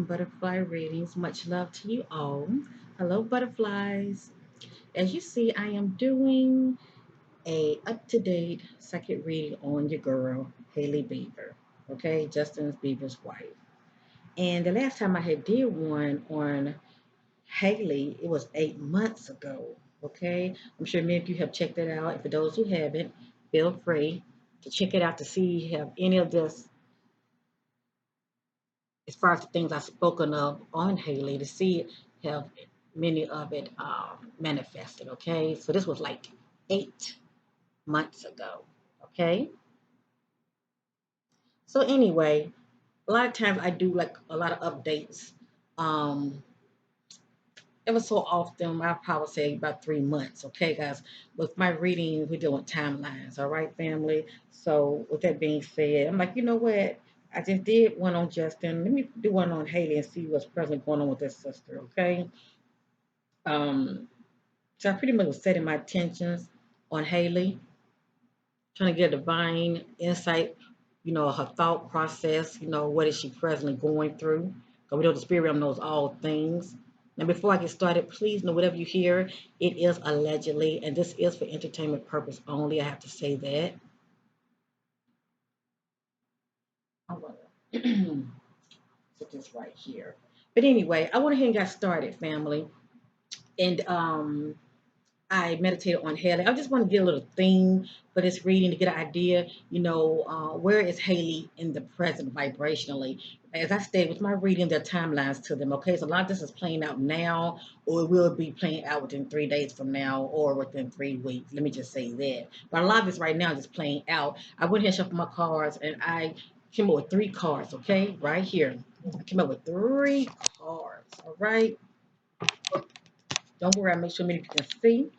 butterfly readings. Much love to you all. Hello, butterflies. As you see, I am doing a up-to-date second reading on your girl, Hailey Bieber. Okay, Justin Bieber's wife. And the last time I had did one on Hailey, it was 8 months ago. Okay, I'm sure many of you have checked it out. And for those who haven't, feel free to check it out to see if any of this, as far as the things I've spoken of on Hailey, to see have many of it manifested. Okay, so this was like 8 months ago. Okay, so anyway, a lot of times I do like a lot of updates. Um, Ever so often, I probably say about 3 months. Okay, guys. With my reading, we're doing timelines. All right, family. So with that being said, I'm like, you know what? I just did one on Justin. Let me do one on Hailey and see what's presently going on with this sister. Okay. Um. So I pretty much was setting my intentions on Hailey, trying to get a divine insight. Her thought process. What is she presently going through? Because we know the spirit realm knows all things. Now, before I get started, please know whatever you hear, it is allegedly, and this is for entertainment purpose only. I have to say that. I want to put this right here. But anyway, I went ahead and got started, family. And I meditated on Hailey. I just want to get a little theme for this reading to get an idea, where is Hailey in the present vibrationally? As I stated with my reading, there are timelines to them. Okay, so a lot of this is playing out now, or it will be playing out within 3 days from now, or within 3 weeks. Let me just say that. But a lot of this right now is just playing out. I went here and shuffled my cards, and I came up with 3 cards. Okay, right here. I came up with 3 cards. All right. Don't worry, I make sure many people can see.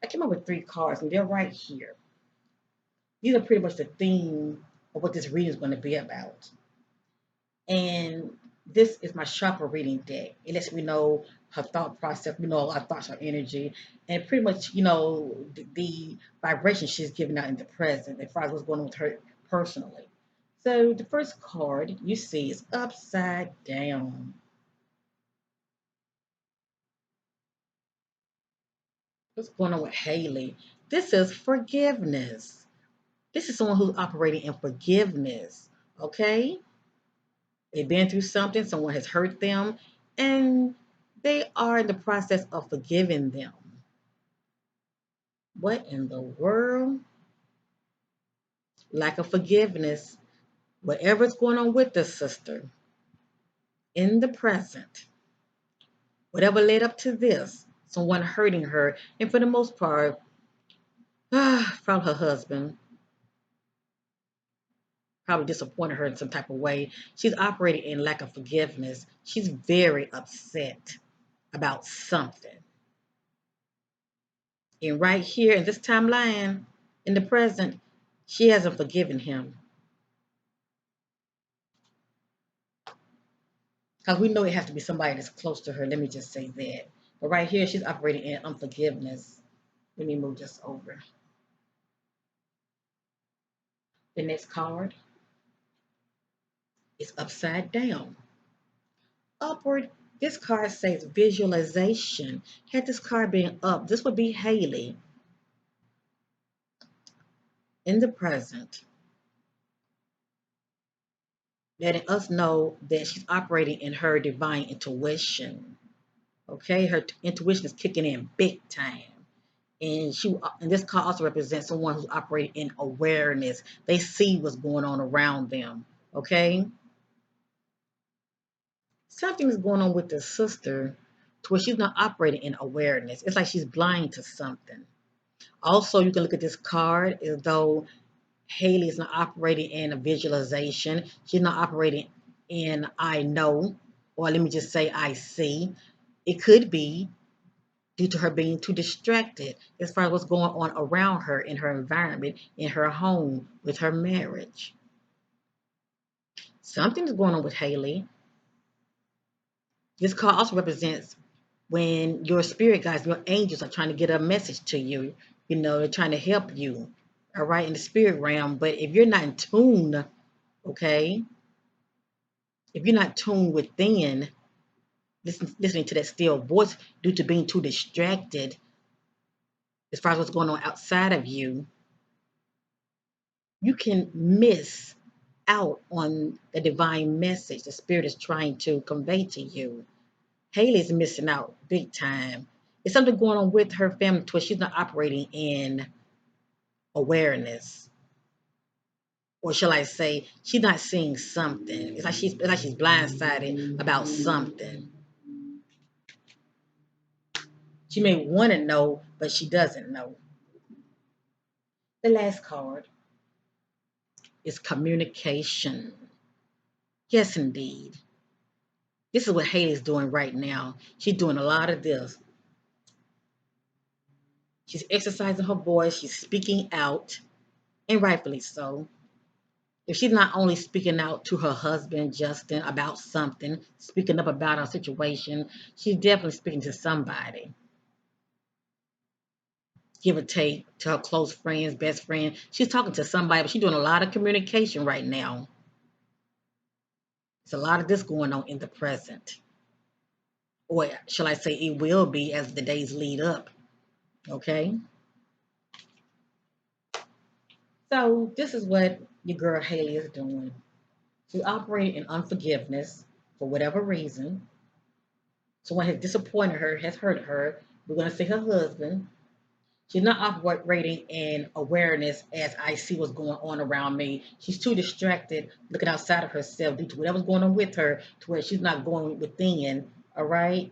I came up with 3 cards, and they're right here. These are pretty much the theme of what this reading is going to be about. And this is my chakra reading deck. It lets me know her thought process, our thoughts, her energy, and pretty much, the vibration she's giving out in the present as far as what's going on with her personally. So the first card you see is upside down. What's going on with Hailey? This is forgiveness. This is someone who's operating in forgiveness. Okay? They've been through something, someone has hurt them, and they are in the process of forgiving them. What in the world? Lack of forgiveness. Whatever's going on with this sister in the present, whatever led up to this, someone hurting her, and for the most part, from her husband, probably disappointed her in some type of way. She's operating in lack of forgiveness. She's very upset about something. And right here in this timeline, in the present, she hasn't forgiven him. Because we know it has to be somebody that's close to her. Let me just say that. But right here, she's operating in unforgiveness. Let me move this over. The next card is upside down. Upward, this card says visualization. Had this card been up, this would be Hailey in the present, letting us know that she's operating in her divine intuition. Okay, her intuition is kicking in big time. And this card also represents someone who's operating in awareness. They see what's going on around them. Okay, something is going on with the sister to where she's not operating in awareness. It's like she's blind to something. Also, you can look at this card as though Hailey is not operating in a visualization. She's not operating in I know, or let me just say I see. It could be due to her being too distracted as far as what's going on around her in her environment, in her home, with her marriage. Something is going on with Hailey. This card also represents when your spirit guides, your angels are trying to get a message to you. They're trying to help you, all right, in the spirit realm. But if you're not in tune, okay, If you're not tuned within, listening to that still voice due to being too distracted as far as what's going on outside of you, you can miss out on the divine message the spirit is trying to convey to you. Hailey's missing out big time. There's something going on with her family to where she's not operating in awareness. Or shall I say, she's not seeing something. It's like she's blindsided about something. She may want to know, but she doesn't know. The last card is communication. Yes, indeed. This is what Hailey's doing right now. She's doing a lot of this. She's exercising her voice. She's speaking out, and rightfully so. If she's not only speaking out to her husband, Justin, about something, speaking up about a situation, she's definitely speaking to somebody. Give or take to her close friends, best friend. She's talking to somebody, but she's doing a lot of communication right now. There's a lot of this going on in the present. Or shall I say, it will be as the days lead up. Okay? So, this is what your girl Hailey is doing. She's operating in unforgiveness for whatever reason. Someone has disappointed her, has hurt her. We're going to say her husband. She's not operating in awareness as I see what's going on around me. She's too distracted looking outside of herself due to whatever's going on with her to where she's not going within. All right?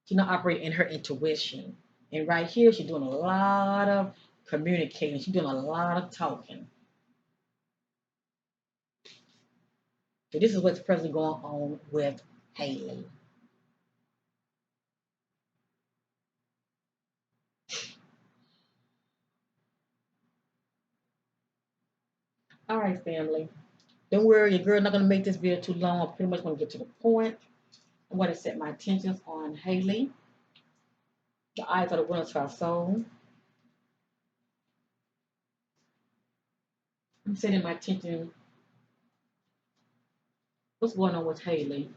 She's not operating in her intuition. And right here, she's doing a lot of communicating. She's doing a lot of talking. So this is what's presently going on with Hailey. All right, family. Don't worry, your girl not gonna make this video too long. I pretty much want to get to the point. I want to set my attentions on Hailey. The eyes are the windows to our soul. I'm setting my attention. What's going on with Hailey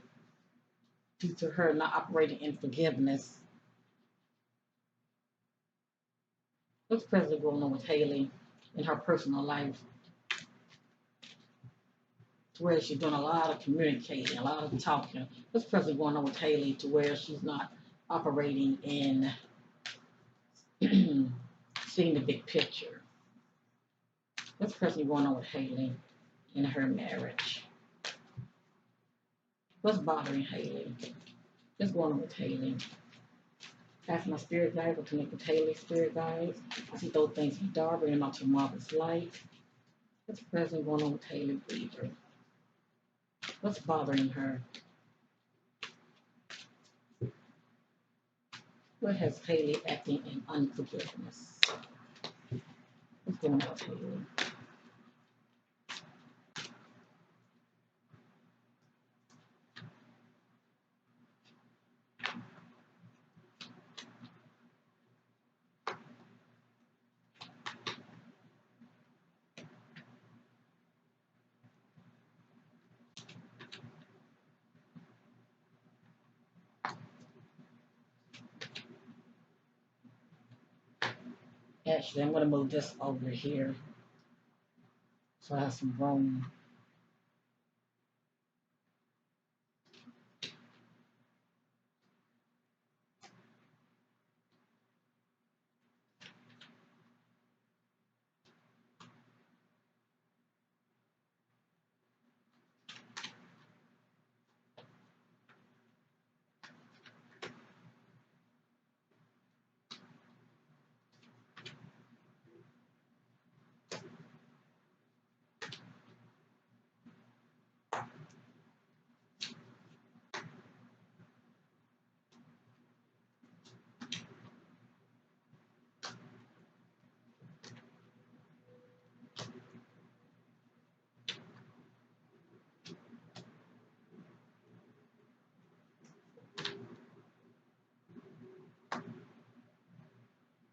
due to her not operating in forgiveness? What's presently going on with Hailey in her personal life? To where she's doing a lot of communicating, a lot of talking. What's presently going on with Hailey to where she's not operating in seeing the big picture? What's presently going on with Hailey in her marriage? What's bothering Hailey? What's going on with Hailey? Ask my spirit guides or connect with Hailey's spirit guides. I see those things in dark, bring them out to marvelous light. What's presently going on with Hailey Bieber? What's bothering her? What has Hailey acting in unforgiveness? What's going on with Hailey? Actually, I'm going to move this over here so I have some room.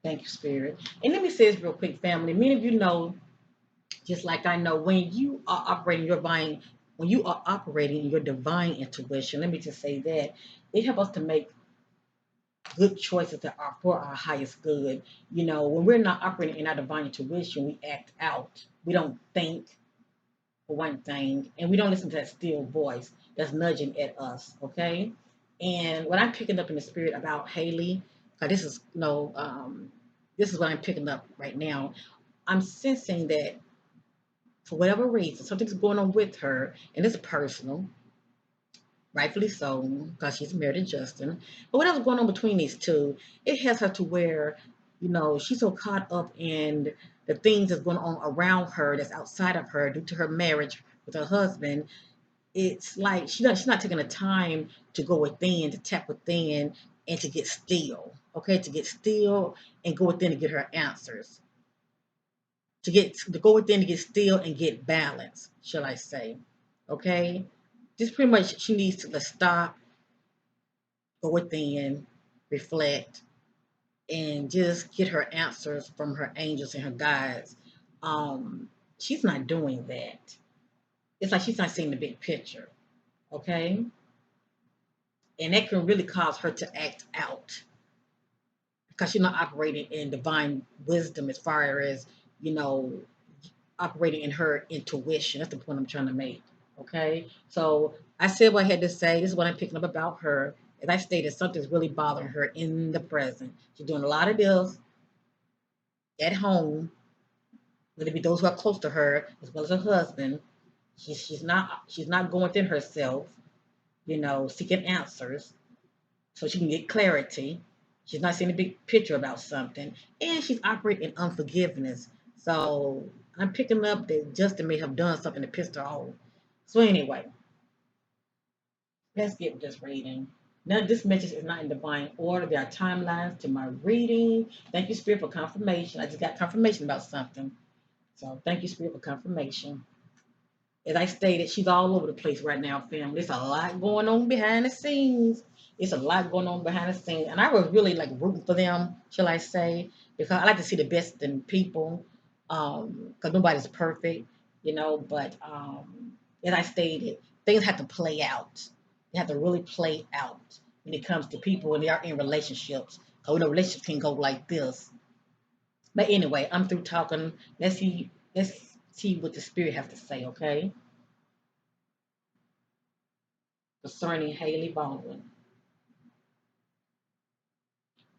Thank you, Spirit. And let me say this real quick, family. Many of you know, just like I know, when you are operating your when you are operating in your divine intuition, let me just say that it helps us to make good choices that are for our highest good. When we're not operating in our divine intuition, we act out. We don't think, for one thing, and we don't listen to that still voice that's nudging at us. Okay, and what I'm picking up in the spirit about Hailey, because this is what I'm picking up right now. I'm sensing that for whatever reason, something's going on with her, and it's personal, rightfully so, because she's married to Justin. But whatever's going on between these two, it has her to where, she's so caught up in the things that's going on around her that's outside of her due to her marriage with her husband. It's like she's not taking the time to go within, to tap within, and to get still. Okay, to get still and go within to get her answers. To go within to get still and get balance, shall I say? Okay, just pretty much she needs to stop, go within, reflect, and just get her answers from her angels and her guides. She's not doing that. It's like she's not seeing the big picture. Okay, and that can really cause her to act out because she's not operating in divine wisdom as far as you know operating in her intuition. That's the point I'm trying to make. Okay, so I said what I had to say. This is what I'm picking up about her. As I stated, something's really bothering her in the present. She's doing a lot of this at home, whether it be those who are close to her as well as her husband. She's not going within herself, seeking answers so she can get clarity. She's not seeing a big picture about something, and she's operating in unforgiveness. So I'm picking up that Justin may have done something to piss her off. So anyway, let's get with this reading. Now, this message is not in divine order. There are timelines to my reading. Thank you, Spirit, for confirmation. I just got confirmation about something. So thank you, Spirit, for confirmation. As I stated, she's all over the place right now, family. There's a lot going on behind the scenes. It's a lot going on behind the scenes. And I was really like rooting for them, shall I say, because I like to see the best in people. Because nobody's perfect, but as I stated, things have to play out. They have to really play out when it comes to people when they are in relationships. Because when a relationship can go like this. But anyway, I'm through talking. Let's see what the spirit has to say, okay? Concerning Hailey Baldwin.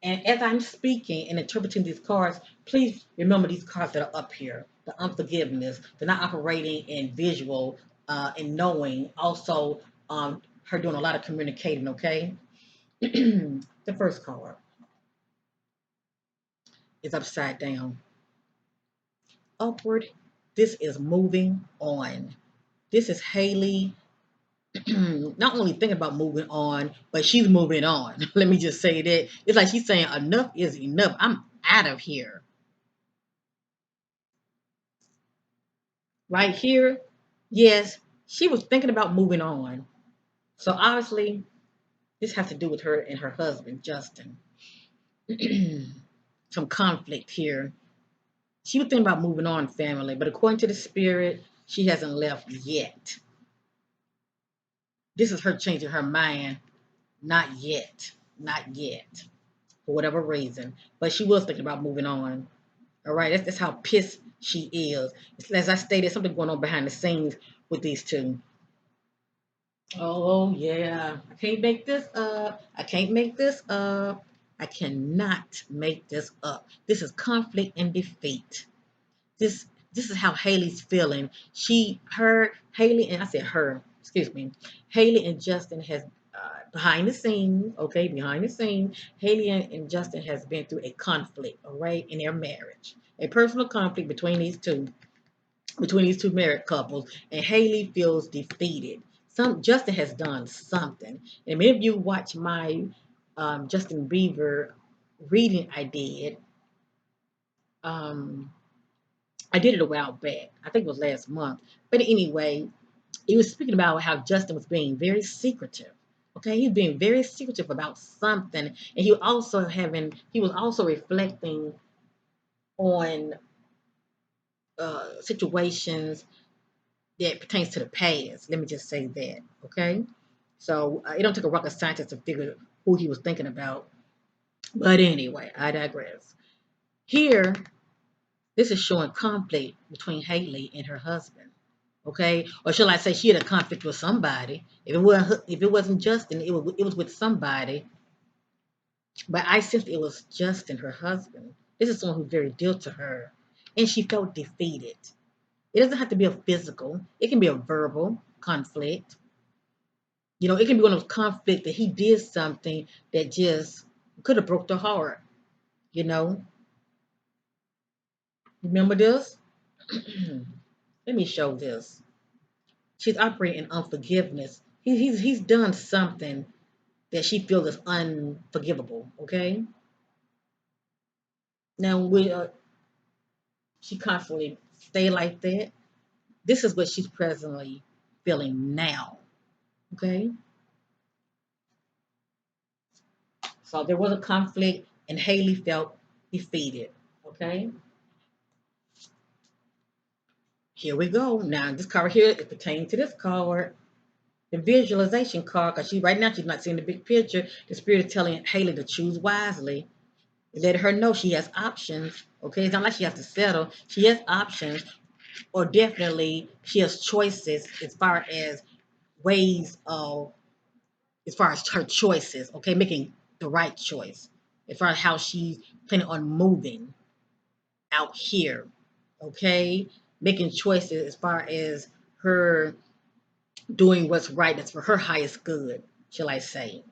And as I'm speaking and interpreting these cards, please remember these cards that are up here. The unforgiveness, the not operating in visual and knowing. Also, her doing a lot of communicating, okay? The first card is upside down. Upward. This is moving on. This is Hailey not only thinking about moving on, but she's moving on. Let me just say that. It's like she's saying, enough is enough. I'm out of here. Right here, yes, she was thinking about moving on. So obviously, this has to do with her and her husband, Justin. Some conflict here. She was thinking about moving on, family, but according to the spirit, she hasn't left yet. This is her changing her mind. Not yet. Not yet. For whatever reason. But she was thinking about moving on. All right, that's how pissed she is. As I stated, something going on behind the scenes with these two. Oh, yeah. I can't make this up. I can't make this up. I cannot make this up. This is conflict and defeat. This is how Hailey's feeling. Hailey, and I said her, excuse me. Hailey and Justin has behind the scenes, okay, behind the scenes, Hailey and Justin has been through a conflict, all right, in their marriage. A personal conflict between these two married couples, and Hailey feels defeated. Justin has done something. And many of you watch my Justin Bieber reading Um, I did it a while back. I think it was last month. But anyway, he was speaking about how Justin was being very secretive. Okay, he's being very secretive about something, and he was also reflecting on situations that pertains to the past. Let me just say that, okay? So it don't take a rocket scientist to figure who he was thinking about. But anyway, I digress. Here, this is showing conflict between Hailey and her husband. Okay, or shall I say, she had a conflict with somebody. If it wasn't Justin, it was with somebody. But I sensed it was Justin, her husband. This is someone who's very dear to her, and she felt defeated. It doesn't have to be a physical. It can be a verbal conflict. It can be one of those conflicts that he did something that just could have broke the heart. You know, remember this? Let me show this. She's operating in unforgiveness. He's done something that she feels is unforgivable. Okay. Now, will she constantly stay like that? This is what she's presently feeling now. Okay. So there was a conflict, and Hailey felt defeated. Okay. Here we go. Now, this card here is pertaining to this card, the visualization card, because right now she's not seeing the big picture. The spirit is telling Hailey to choose wisely. Let her know she has options. Okay, it's not like she has to settle. She has options, or definitely she has choices as far as ways of, as far as her choices. Okay, making the right choice as far as how she's planning on moving out here. Okay, making choices as far as her doing what's right. That's for her highest good, shall I say.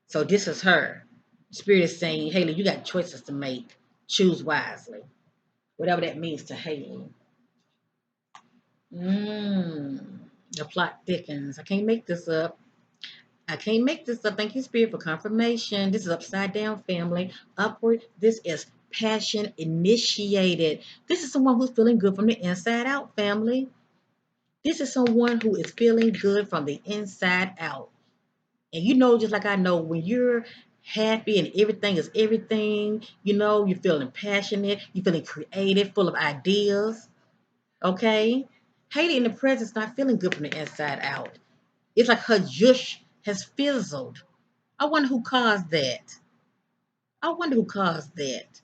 So this is her. Spirit is saying, Hailey, you got choices to make. Choose wisely. Whatever that means to Hailey. The plot thickens. I can't make this up. I can't make this up. Thank you, Spirit, for confirmation. This is upside down, family. Upward. This is passion initiated. This is someone who's feeling good from the inside out, family. This is someone who is feeling good from the inside out. And just like I know, when you're happy and everything is everything, you're feeling passionate, you're feeling creative, full of ideas. Okay? Hailey in the present's not feeling good from the inside out. It's like her jush has fizzled. I wonder who caused that. I wonder who caused that.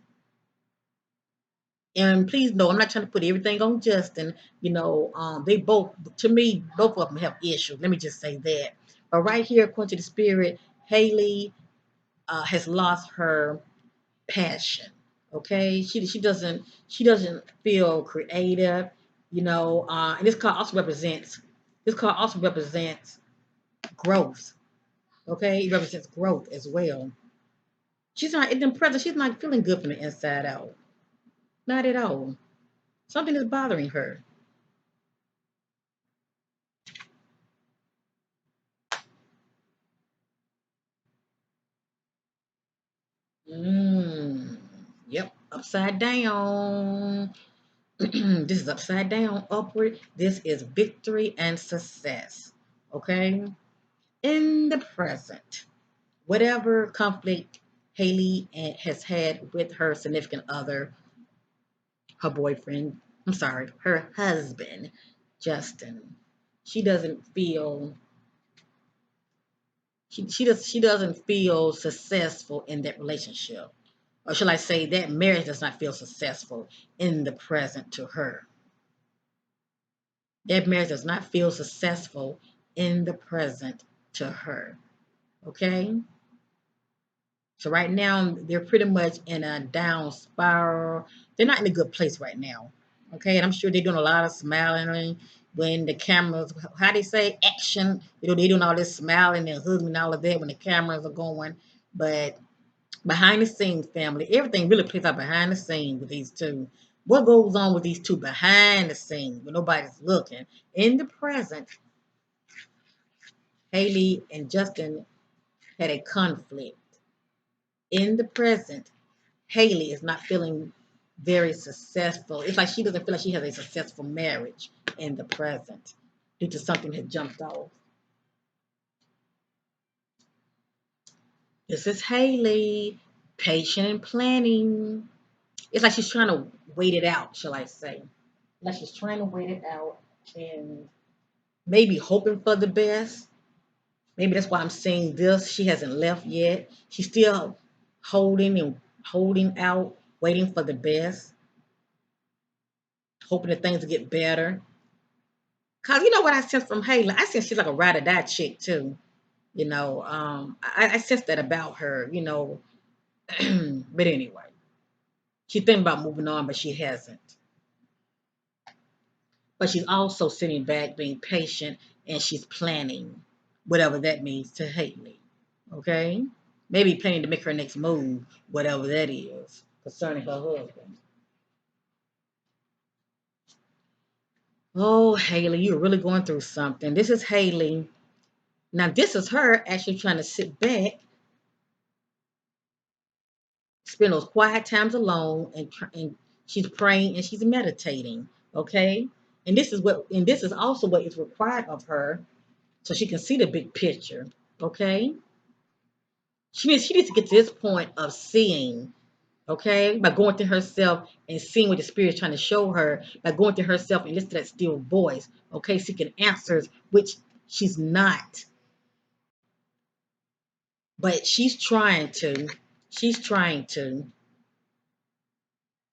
And please know, I'm not trying to put everything on Justin. They both, to me, both of them have issues. Let me just say that. But right here, according to the spirit, Hailey has lost her passion. Okay, she doesn't feel creative. And this card also represents growth. Okay, it represents growth as well. She's not in the present. She's not feeling good from the inside out. Not at all. Something is bothering her. Mm, yep, upside down. This is upside down, upward. This is victory and success. Okay, in the present, whatever conflict Hailey has had with her significant other, her boyfriend, I'm sorry, her husband, Justin, she doesn't feel she doesn't feel successful in that relationship. Or shall I say that marriage does not feel successful in the present to her. That marriage does not feel successful in the present to her. Okay? So right now they're pretty much in a down spiral. They're not in a good place right now. Okay, and I'm sure they're doing a lot of smiling when the cameras, how they say, action. They're doing all this smiling and hugging and all of that when the cameras are going. But behind the scenes, family, everything really plays out behind the scenes with these two. What goes on with these two behind the scenes when nobody's looking? In the present, Hailey and Justin had a conflict. In the present, Hailey is not feeling very successful. It's like she doesn't feel like she has a successful marriage in the present due to something that jumped off. This is Hailey, patient and planning. It's like she's trying to wait it out, shall I say. Like she's trying to wait it out. and maybe hoping for the best. Maybe that's why I'm saying this. She hasn't left yet. She's still holding and holding out, waiting for the best, hoping that things will get better. Cause you know what I sense from Hailey? I sense she's like a ride or die chick too. I sense that about her. But anyway, she's thinking about moving on, but she hasn't. But she's also sitting back, being patient, and she's planning, whatever that means to Hailey. Okay? Maybe planning to make her next move, whatever that is, concerning her husband. Oh, Hailey, you're really going through something. This is Hailey. Now, this is her actually trying to sit back, spend those quiet times alone, and she's praying and she's meditating. Okay? And this is also what is required of her so she can see the big picture. Okay? She needs to get to this point of seeing, okay, by going to herself and seeing what the spirit is trying to show her, by going to herself and listen to that still voice, okay, seeking answers, which she's not, but she's trying to,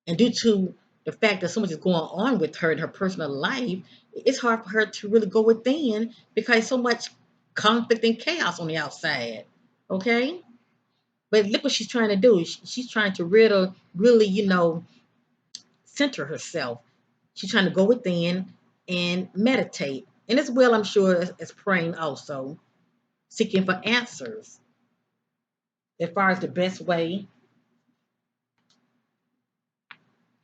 and due to the fact that so much is going on with her in her personal life, it's hard for her to really go within because so much conflict and chaos on the outside, okay. But look what she's trying to do. She's trying to really, center herself. She's trying to go within and meditate. And as well, I'm sure, as praying also, seeking for answers as far as the best way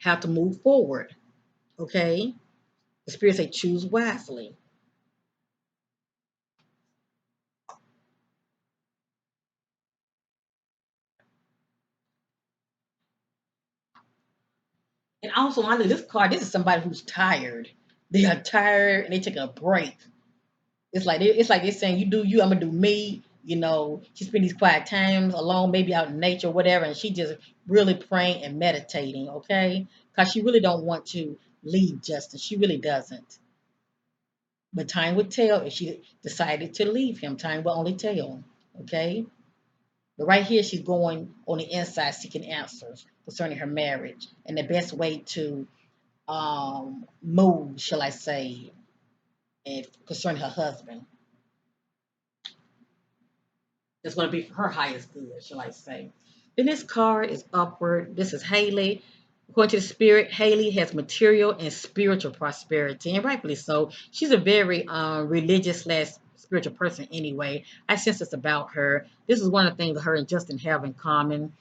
how to move forward. Okay? The Spirit say choose wisely. And also under this card, this is somebody who's tired. They are tired and they take a break. It's like they're saying, you do you, I'm gonna do me. She spend these quiet times alone, maybe out in nature, or whatever, and she just really praying and meditating, okay? Because she really don't want to leave Justin. She really doesn't. But time would tell if she decided to leave him. Time will only tell, okay? But right here, she's going on the inside seeking answers concerning her marriage and the best way to move, shall I say, and concerning her husband. It's going to be for her highest good, shall I say. Then this card is upward. This is Hailey. According to the spirit, Hailey has material and spiritual prosperity, and rightfully so. She's a very religious slash spiritual person anyway. I sense it's about her. This is one of the things that her and Justin have in common,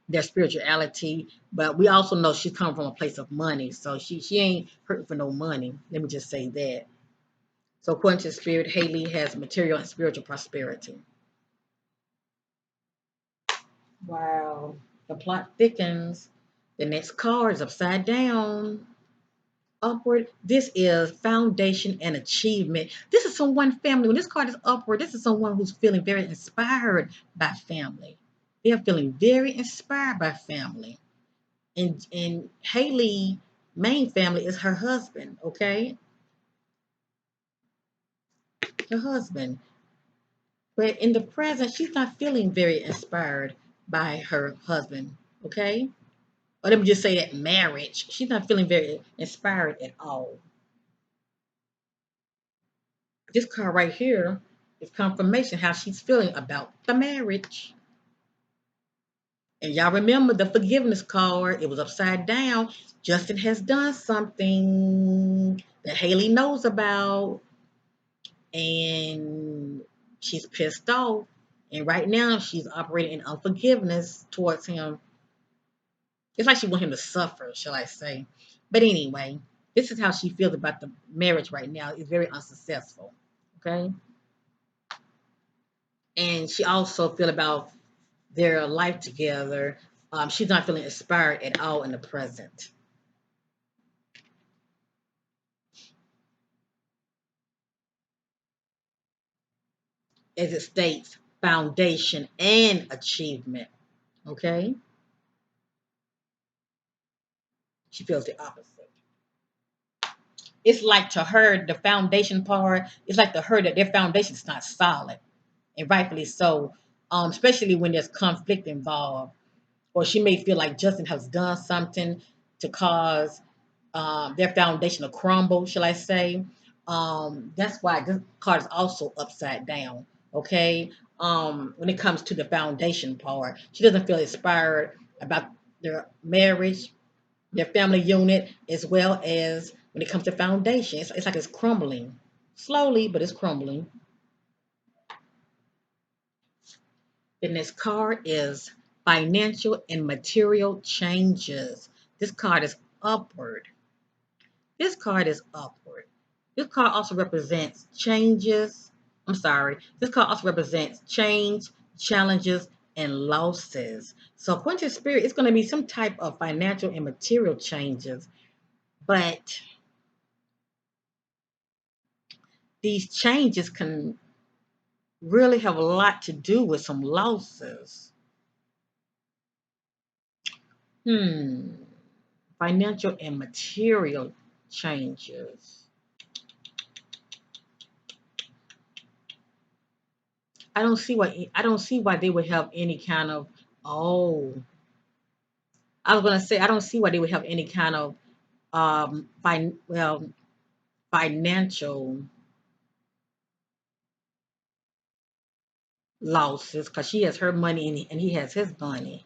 their spirituality. But we also know she's coming from a place of money, so she ain't hurting for no money. Let me just say that. So according to the spirit, Hailey has material and spiritual prosperity. Wow. The plot thickens. The next card is upside down. Upward. This is foundation and achievement. This is someone family. When this card is upward, this is someone who's feeling very inspired by family. They are feeling very inspired by family. And Hailey main family is her husband, okay? Her husband. But in the present, she's not feeling very inspired by her husband, okay? Or let me just say that marriage, she's not feeling very inspired at all. This card right here is confirmation how she's feeling about the marriage. And y'all remember the forgiveness card, it was upside down. Justin has done something that Hailey knows about, and she's pissed off. And right now, she's operating in unforgiveness towards him. It's like she wants him to suffer, shall I say. But anyway, this is how she feels about the marriage right now. It's very unsuccessful. Okay. And she also feel about their life together. She's not feeling inspired at all in the present. As it states, foundation and achievement. Okay. She feels the opposite. it's like to her, the foundation part, it's like to her that their foundation is not solid, and rightfully so. Especially when there's conflict involved, or she may feel like Justin has done something to cause their foundation to crumble, shall I say. That's why this card is also upside down. Okay. When it comes to the foundation part, she doesn't feel inspired about their marriage, their family unit, as well as when it comes to foundation. It's like it's crumbling slowly, but it's crumbling. The next card is financial and material changes. This card is upward. This card is upward. This card also represents changes. I'm sorry. This card also represents change, challenges, and losses. So, according to Spirit, it's going to be some type of financial and material changes. But these changes can really have a lot to do with some losses. Hmm. Financial and material changes. I don't see why they would have any kind of oh I was gonna say I don't see why they would have any kind of financial losses because she has her money and he has his money.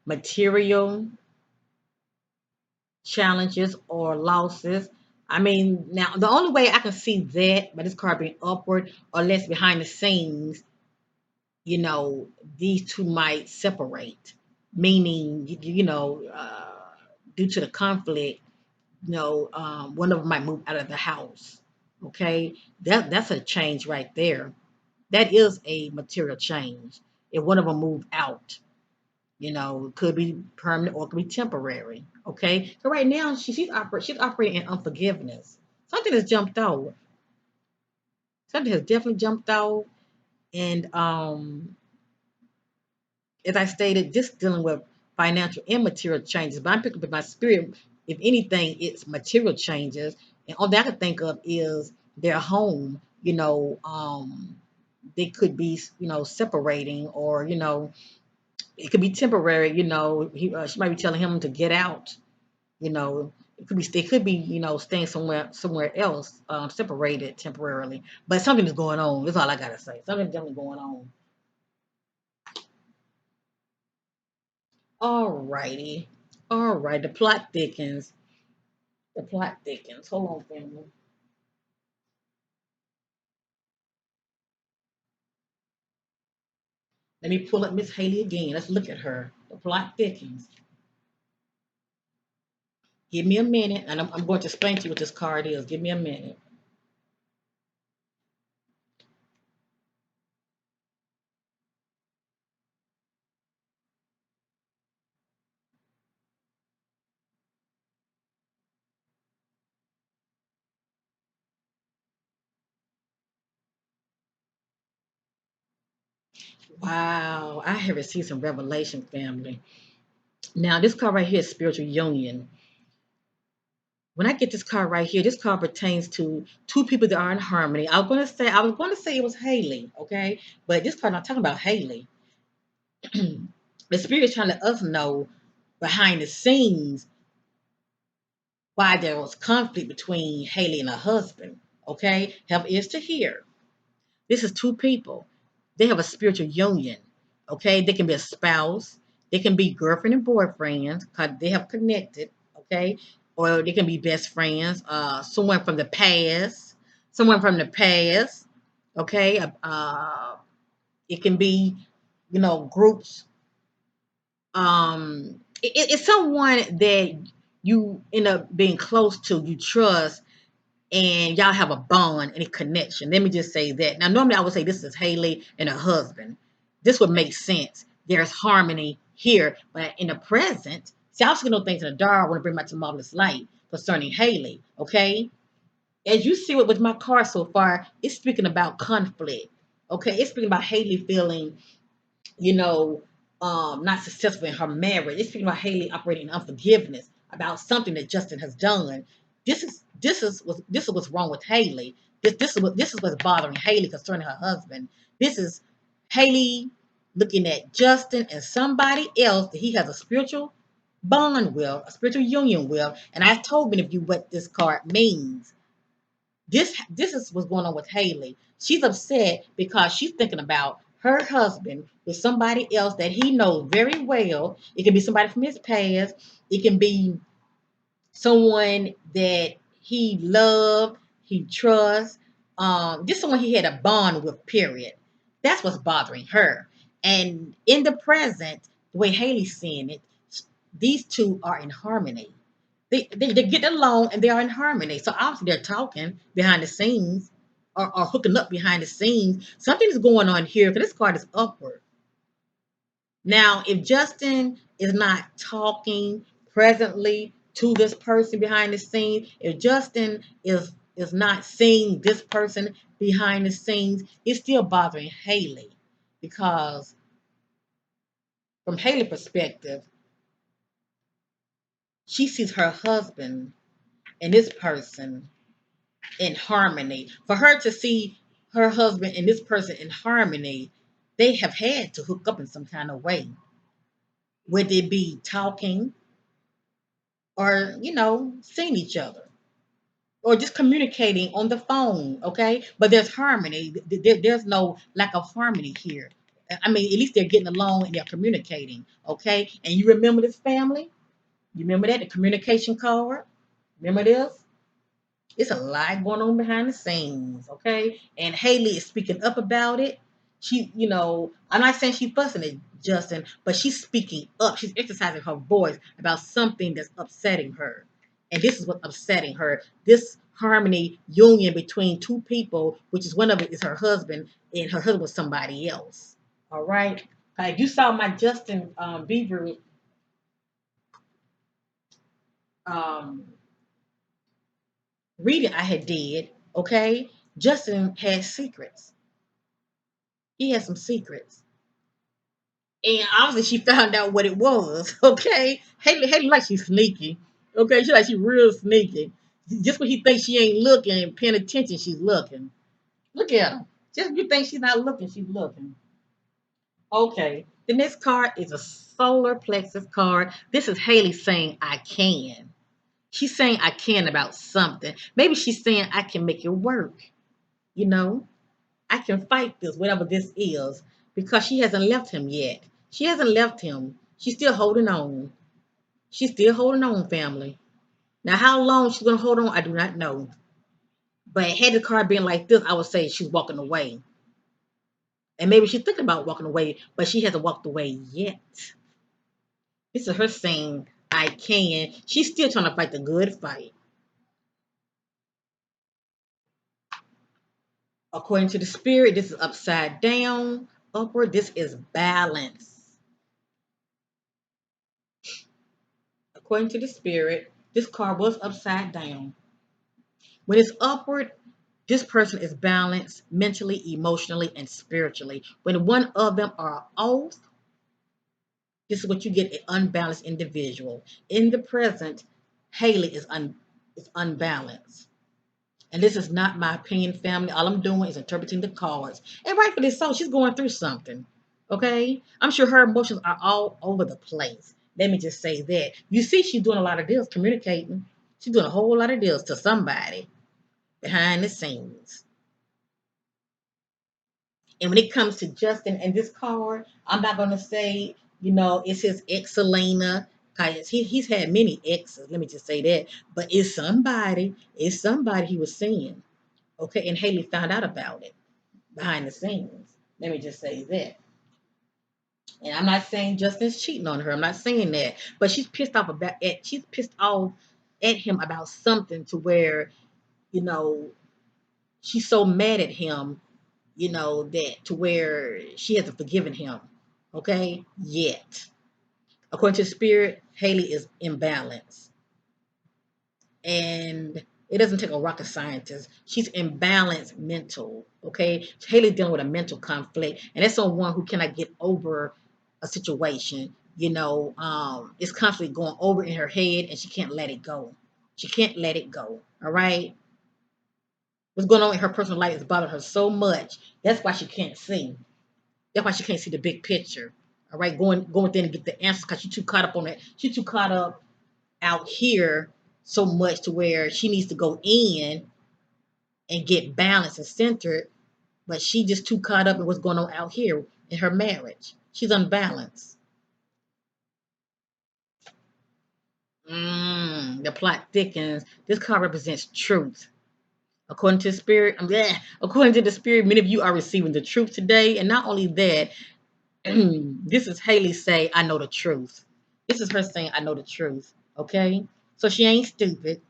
Material challenges or losses. I mean, now the only way I can see that by this card being upward or less behind the scenes, you know, these two might separate, meaning, due to the conflict, one of them might move out of the house. Okay, that's a change right there. That is a material change. If one of them move out, it could be permanent or it could be temporary. Okay, so right now she's operating in unforgiveness. Something has jumped out. Something has definitely jumped out, and as I stated, just dealing with financial and material changes. But I'm picking up in my spirit, if anything, it's material changes. And all that I can think of is their home. They could be, separating, or it could be temporary. She might be telling him to get out. It could be they could be, staying somewhere else, separated temporarily. But something is going on. That's all I gotta say. Something's definitely going on. All righty. All right. The plot thickens. The plot thickens. Hold on, family. Let me pull up Miss Haley again. Let's look at her. The plot thickens. Give me a minute, and I'm going to explain to you what this card is. Give me a minute. Wow. I have received some revelation, family. Now, this card right here is spiritual union. When I get this card right here, this card pertains to two people that are in harmony. I was going to say it was Haley, okay? But this card not talking about Haley. The spirit is trying to let us know behind the scenes why there was conflict between Haley and her husband. Okay, have ears to hear. This is two people. They have a spiritual union. Okay, they can be a spouse. They can be girlfriend and boyfriend because they have connected. Okay, or they can be best friends. Someone from the past. Someone from the past. Okay, it can be, groups. It's someone that you end up being close to, you trust, and y'all have a bond and a connection. Let me just say that. Now, normally I would say this is Haley and her husband. This would make sense. There's harmony here, but in the present, see, I also know things in the dark. I want to bring back to marvelous light concerning Haley. Okay, as you see it with my card so far, it's speaking about conflict. Okay, it's speaking about Haley feeling, you know, not successful in her marriage. It's speaking about Haley operating in unforgiveness about something that Justin has done. This is what's wrong with Hailey. This is what's bothering Hailey concerning her husband. This is Hailey looking at Justin and somebody else that he has a spiritual bond with, a spiritual union with. And I told many of you what this card means. This is what's going on with Hailey. She's upset because she's thinking about her husband with somebody else that he knows very well. It can be somebody from his past. It can be someone that he loved, he trusts, just someone he had a bond with, period. That's what's bothering her. And in the present, the way Hailey's seeing it, these two are in harmony. They get along and they are in harmony. So obviously they're talking behind the scenes or hooking up behind the scenes. Something is going on here because this card is upward. Now, if Justin is not talking presently to this person behind the scene, if Justin is not seeing this person behind the scenes, it's still bothering Hailey because from Hailey's perspective, she sees her husband and this person in harmony. For her to see her husband and this person in harmony, they have had to hook up in some kind of way. Would they be talking or, seeing each other or just communicating on the phone, okay? But there's harmony. There's no lack of harmony here. I mean, at least they're getting along and they're communicating, okay? And you remember this family? You remember that? The communication card? Remember this? It's a lot going on behind the scenes, okay? And Hailey is speaking up about it. I'm not saying she's fussing at Justin, but she's speaking up. She's exercising her voice about something that's upsetting her. And this is what's upsetting her. This harmony union between two people, which is one of it is her husband, and her husband was somebody else. All right. If you saw my Justin Bieber um, reading I had did, okay, Justin had secrets. He had some secrets. And obviously she found out what it was, okay? Haley like she's sneaky. Okay, she like she real sneaky. Just when he thinks she ain't looking and paying attention, she's looking. Look at her. Just when you think she's not looking, she's looking. Okay. The next card is a solar plexus card. This is Hailey saying I can. She's saying I can about something. Maybe she's saying I can make it work. You know? I can fight this, whatever this is, because she hasn't left him yet. She hasn't left him. She's still holding on. She's still holding on, family. Now, how long she's going to hold on, I do not know. But had the card been like this, I would say she's walking away. And maybe she's thinking about walking away, but she hasn't walked away yet. This is her saying, I can. She's still trying to fight the good fight. According to the spirit, this is upside down. Upward, this is balance. According to the spirit, this card was upside down. When it's upward, this person is balanced mentally, emotionally, and spiritually. When one of them are off, this is what you get, an unbalanced individual. In the present, Hailey is unbalanced. And this is not my opinion, family. All I'm doing is interpreting the cards. And rightfully so, she's going through something. Okay? I'm sure her emotions are all over the place. Let me just say that. You see, she's doing a lot of deals, communicating. She's doing a whole lot of deals to somebody behind the scenes. And when it comes to Justin and this card, I'm not going to say, it's his ex Selena. Cause he's had many exes. Let me just say that. But it's somebody he was seeing. Okay, and Hailey found out about it behind the scenes. Let me just say that. And I'm not saying Justin's cheating on her. I'm not saying that. But she's pissed off about it. She's pissed off at him about something to where, you know, she's so mad at him, that to where she hasn't forgiven him. Okay? Yet. According to spirit, Hailey is imbalanced. And it doesn't take a rocket scientist. She's imbalanced mental. Okay? Hailey's dealing with a mental conflict. And that's someone who cannot get over a situation. It's constantly going over in her head and she can't let it go. She can't let it go. All right. What's going on in her personal life is bothering her so much. That's why she can't see. That's why she can't see the big picture. All right, going within and get the answers because she's too caught up on it. She's too caught up out here so much to where she needs to go in and get balanced and centered, but she just too caught up in what's going on out here in her marriage. She's unbalanced. The plot thickens. This card represents truth. According to the spirit, according to the spirit, many of you are receiving the truth today. And not only that, this is Hailey say, I know the truth. This is her saying, I know the truth. Okay? So she ain't stupid.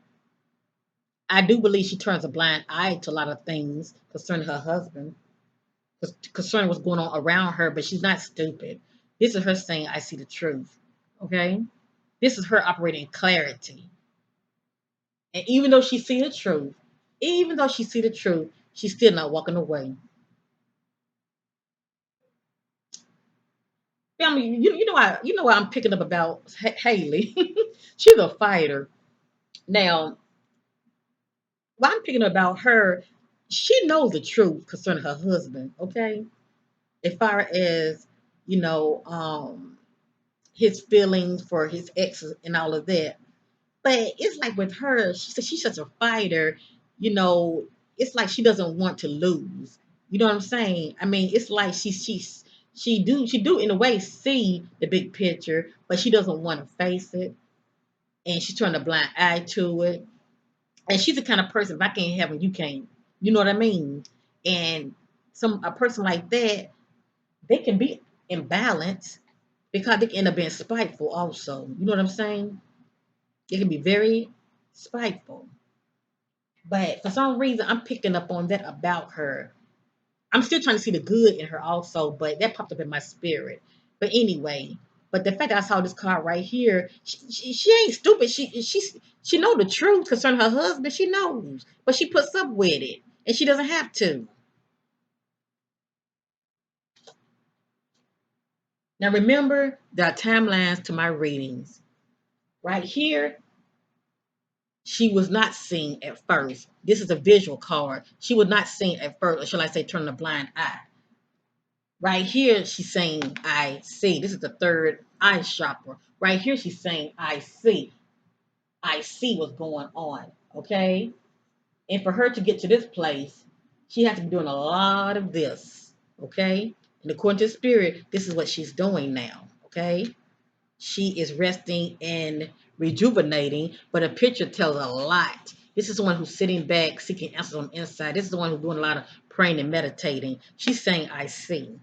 I do believe she turns a blind eye to a lot of things concerning her husband, concerning what's going on around her, but she's not stupid. This is her saying, I see the truth. Okay? This is her operating in clarity. And even though she see the truth, she's still not walking away. Family, you know what I'm picking up about Hailey. She's a fighter. Now, what I'm picking up about her, she knows the truth concerning her husband. Okay, as far as you know, his feelings for his ex and all of that. But it's like with her, she said she's such a fighter. You know, it's like she doesn't want to lose. You know what I'm saying? I mean, it's like she do in a way see the big picture, but she doesn't want to face it, and she's turning a blind eye to it. And she's the kind of person, if I can't have him, you can't. You know what I mean? And a person like that, they can be imbalanced because they can end up being spiteful also. You know what I'm saying? They can be very spiteful. But for some reason, I'm picking up on that about her. I'm still trying to see the good in her also, but that popped up in my spirit. But anyway, but the fact that I saw this card right here, she ain't stupid. She know the truth concerning her husband. She knows, but she puts up with it, and she doesn't have to. Now remember, there are timelines to my readings. Right here, she was not seen at first. This is a visual card. She was not seen at first, or shall I say, turn a blind eye. Right here, she's saying, I see. This is the third eye chakra. Right here, she's saying, I see. I see what's going on. Okay? And for her to get to this place, she has to be doing a lot of this. Okay? And according to spirit, this is what she's doing now. Okay? She is resting and rejuvenating, but a picture tells a lot. This is the one who's sitting back, seeking answers on the inside. This is the one who's doing a lot of praying and meditating. She's saying, I see.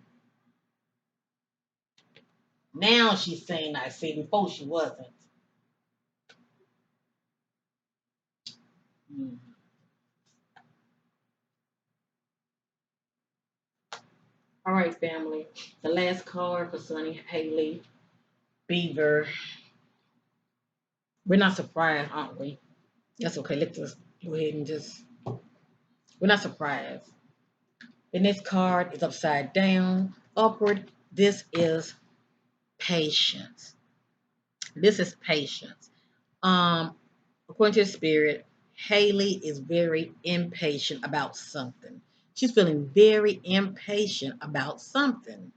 Now she's saying I see. Before she wasn't. Hmm. All right, family. The last card for Sonny Hailey Bieber. We're not surprised, aren't we? That's okay. Let's just go ahead and just. We're not surprised. The next card is upside down, upward. This is patience. This is patience. Um, According to the spirit, Hailey is very impatient about something. She's feeling very impatient about something,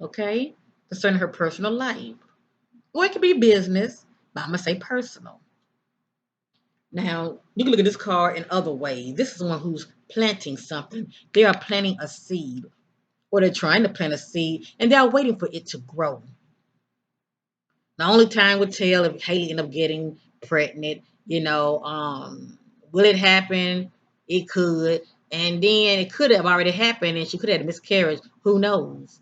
okay? Concerning her personal life. Or it could be business, but I'm going to say personal. Now, you can look at this card in other ways. This is someone who's planting something. They are planting a seed, or they're trying to plant a seed, and they're waiting for it to grow. The only time would tell if Hailey end up getting pregnant. You know, will it happen? It could, and then it could have already happened, and she could have had a miscarriage. Who knows?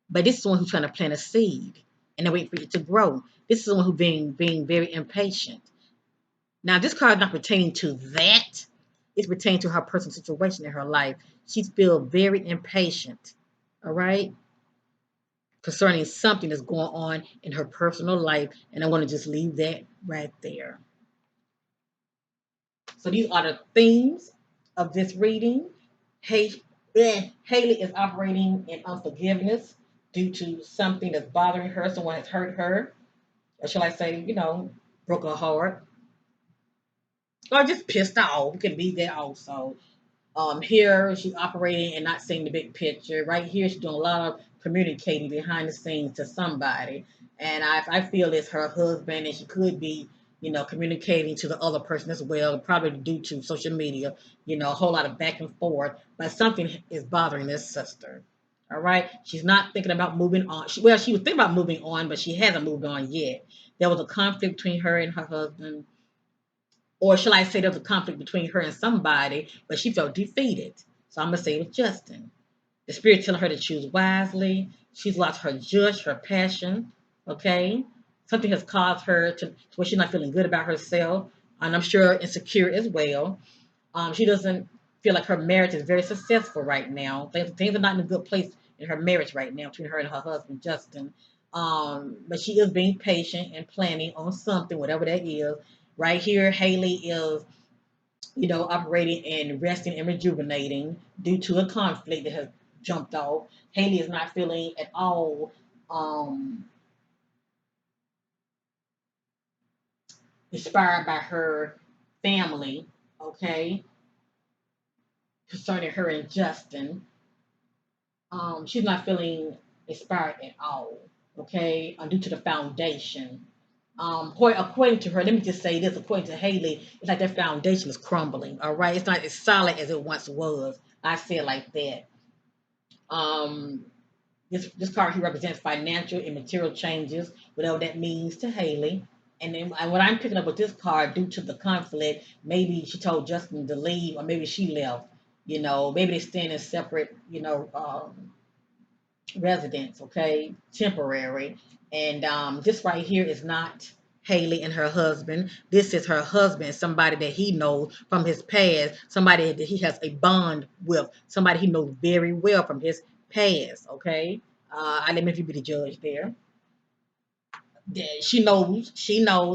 But this is someone who's trying to plant a seed, and they're waiting for it to grow. This is someone who's being very impatient. Now, this card is not pertaining to that. It's pertaining to her personal situation in her life. She's feel very impatient. All right, concerning something that's going on in her personal life. And I want to just leave that right there. So these are the themes of this reading. Hay- Hailey is operating in unforgiveness due to something that's bothering her. Someone has hurt her, or shall I say, broke her heart. or just pissed off. It can be that also. Here she's operating and not seeing the big picture. Right here, she's doing a lot of communicating behind the scenes to somebody, and I feel it's her husband, and she could be, communicating to the other person as well, probably due to social media. A whole lot of back and forth, but something is bothering this sister. All right, she's not thinking about moving on. She was thinking about moving on, but she hasn't moved on yet. There was a conflict between her and her husband, or shall I say there's a conflict between her and somebody, but she felt defeated. So I'm going to say it was Justin. The spirit telling her to choose wisely. She's lost her judge, her passion. Okay? Something has caused her to where she's not feeling good about herself. And I'm sure insecure as well. She doesn't feel like her marriage is very successful right now. Things are not in a good place in her marriage right now between her and her husband, Justin. But she is being patient and planning on something, whatever that is. Right here, Hailey is, operating and resting and rejuvenating due to a conflict that has jumped off. Hailey is not feeling at all um, inspired by her family, okay, concerning her and Justin. She's not feeling inspired at all, okay, due to the foundation. According to her, let me just say this, according to Hailey, it's like their foundation is crumbling, all right? It's not as solid as it once was. I say it like that. Um, this card here represents financial and material changes, whatever that means to Hailey. And then what I'm picking up with this card, due to the conflict, maybe she told Justin to leave, or maybe she left. Maybe they stand in separate, residence, okay, temporary. And this right here is not Hailey and her husband. This is her husband, somebody that he knows from his past, somebody that he has a bond with, somebody he knows very well from his past, okay? I let me if you be the judge there. She knows,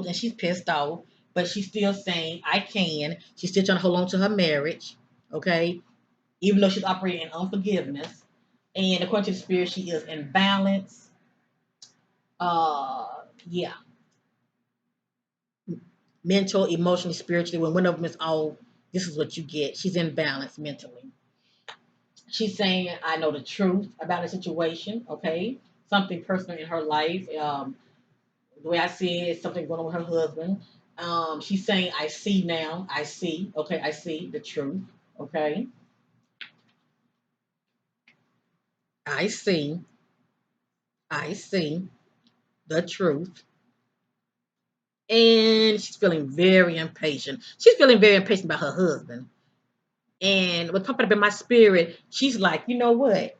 and she's pissed off, but she's still saying, I can. She's still trying to hold on to her marriage, okay? Even though she's operating in unforgiveness. And according to the spirit, she is in balance. Yeah, mental, emotionally, spiritually. When one of them is off, this is what you get. She's in balance mentally. She's saying, I know the truth about the situation, okay? Something personal in her life. The way I see it, something going on with her husband. She's saying, I see now. I see. Okay, I see the truth. Okay. I see. I see the truth. And she's feeling very impatient. She's feeling very impatient about her husband. And what coming up in my spirit, she's like, you know what?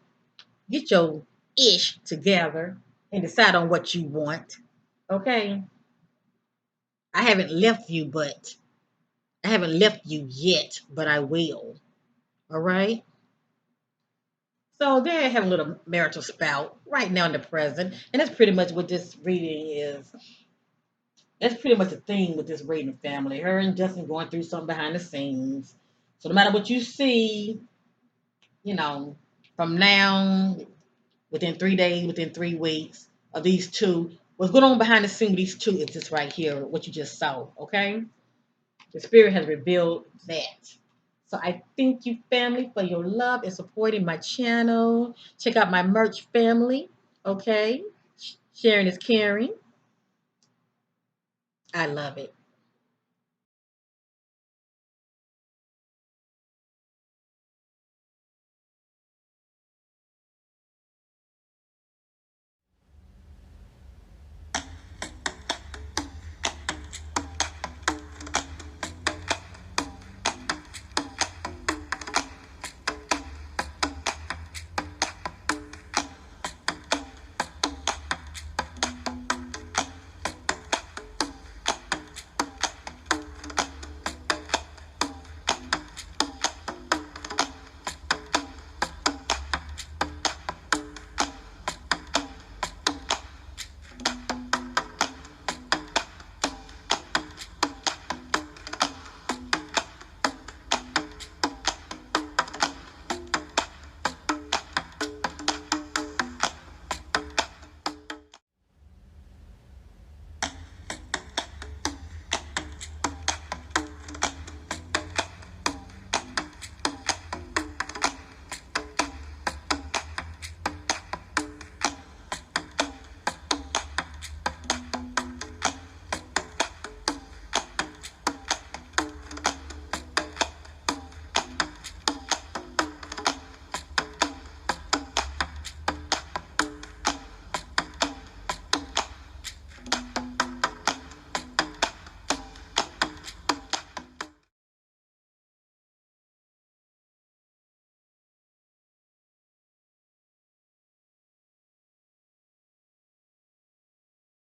Get your ish together and decide on what you want. Okay? I haven't left you, but I haven't left you yet, but I will. All right? So they have a little marital spout right now in the present. And that's pretty much what this reading is. That's pretty much the theme with this reading, family. Her and Justin going through something behind the scenes. So no matter what you see, you know, from now, within 3 days, within 3 weeks of these two, what's going on behind the scene with these two is this right here, what you just saw, okay? The spirit has revealed that. So I thank you, family, for your love and supporting my channel. Check out my merch, family, okay? Sharing is caring. I love it.